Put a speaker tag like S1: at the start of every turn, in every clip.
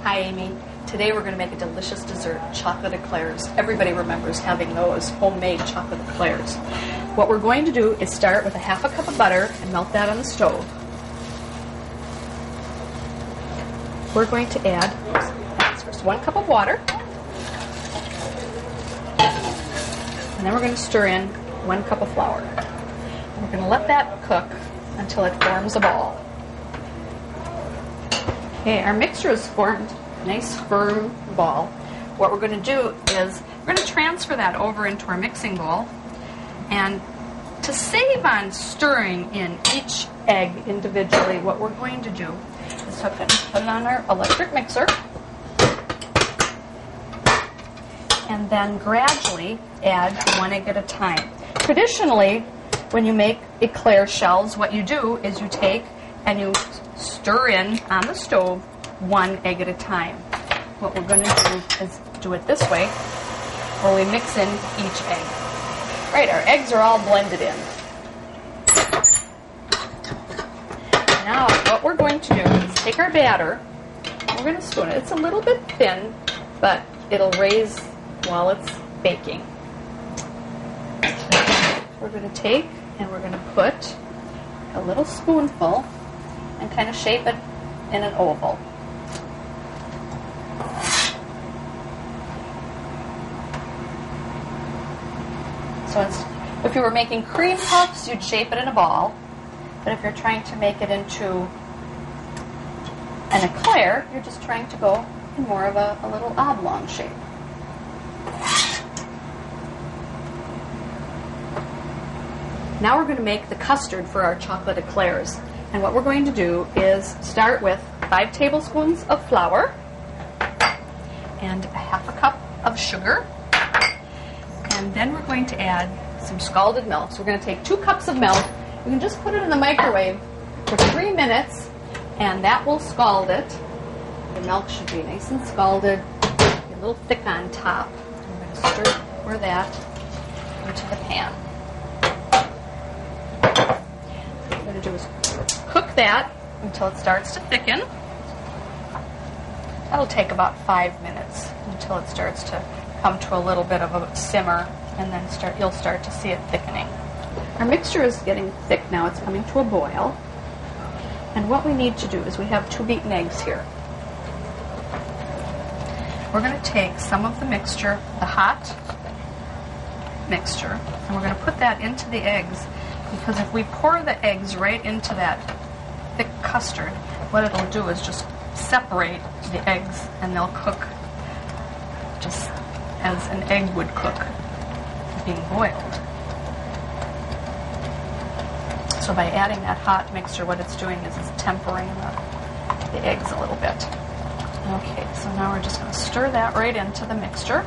S1: Hi, Amy. Today we're going to make a delicious dessert, chocolate eclairs. Everybody remembers having those homemade chocolate eclairs. What we're going to do is start with a half a cup of butter and melt that on the stove. We're going to add first 1 cup of water. And then we're going to stir in 1 cup of flour. And we're going to let that cook until it forms a ball. Okay, our mixture is formed, nice firm ball. What we're going to do is we're going to transfer that over into our mixing bowl. And to save on stirring in each egg individually, what we're going to do is put it on our electric mixer and then gradually add 1 egg at a time. Traditionally, when you make eclair shells, what you do is you take and you stir in on the stove 1 egg at a time. What we're going to do is do it this way, where we mix in each egg. Right, our eggs are all blended in. Now, what we're going to do is take our batter, and we're going to spoon it. It's a little bit thin, but it'll raise while it's baking. We're going to take and we're going to put a little spoonful and kind of shape it in an oval. So if you were making cream puffs, you'd shape it in a ball. But if you're trying to make it into an eclair, you're just trying to go in more of a little oblong shape. Now we're going to make the custard for our chocolate eclairs. And what we're going to do is start with 5 tablespoons of flour and a half a cup of sugar. And then we're going to add some scalded milk. So we're going to take 2 cups of milk. You can just put it in the microwave for 3 minutes and that will scald it. The milk should be nice and scalded, a little thick on top. I'm going to stir that into the pan. What we're going to do is cook that until it starts to thicken. That'll take about 5 minutes until it starts to come to a little bit of a simmer, and then you'll start to see it thickening. Our mixture is getting thick now. It's coming to a boil. And what we need to do is we have 2 beaten eggs here. We're going to take some of the mixture, the hot mixture, and we're going to put that into the eggs, because if we pour the eggs right into that thick custard, what it'll do is just separate the eggs and they'll cook just as an egg would cook being boiled. So by adding that hot mixture, what it's doing is it's tempering the eggs a little bit. Okay, so now we're just going to stir that right into the mixture.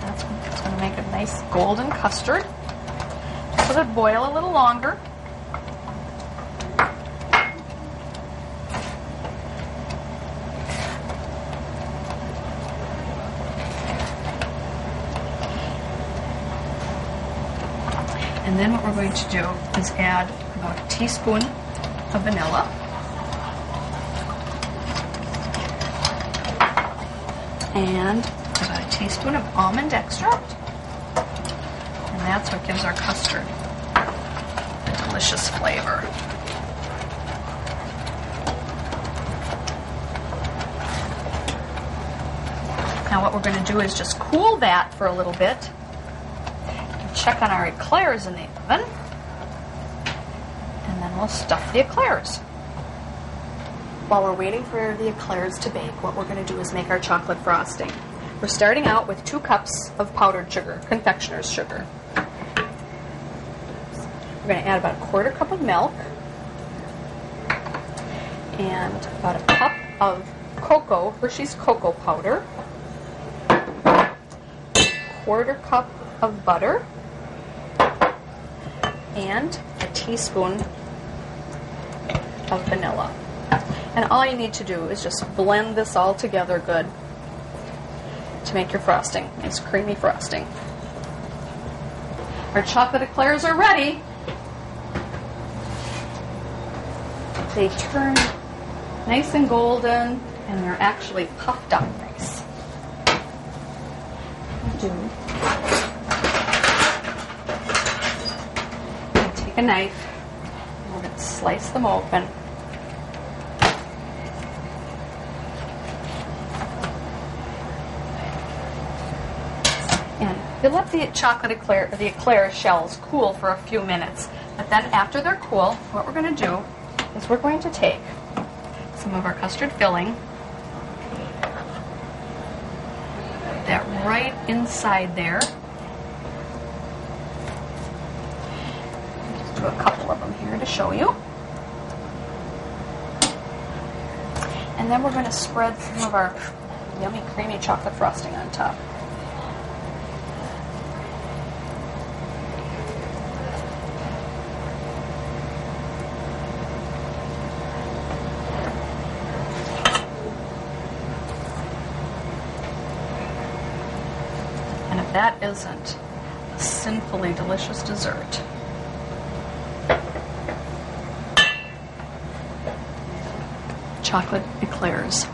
S1: That's going to make a nice golden custard. Just let it boil a little longer. And then what we're going to do is add about a teaspoon of vanilla. And about a teaspoon of almond extract. And that's what gives our custard a delicious flavor. Now what we're going to do is just cool that for a little bit. Check on our eclairs in the oven, and then we'll stuff the eclairs. While we're waiting for the eclairs to bake, what we're going to do is make our chocolate frosting. We're starting out with 2 cups of powdered sugar, confectioner's sugar. We're going to add about a 1/4 cup of milk and about a cup of cocoa, Hershey's cocoa powder, 1/4 cup of butter, and a teaspoon of vanilla. And all you need to do is just blend this all together good to make your frosting, nice creamy frosting. Our chocolate eclairs are ready. They turn nice and golden, and they're actually puffed up nice. Take a knife, and we're going to slice them open. And you let the chocolate eclair, the eclair shells cool for a few minutes. But then after they're cool, what we're going to do is we're going to take some of our custard filling, put that right inside there. Just do a couple of them here to show you. And then we're going to spread some of our yummy creamy chocolate frosting on top. And if that isn't a sinfully delicious dessert. Chocolate eclairs.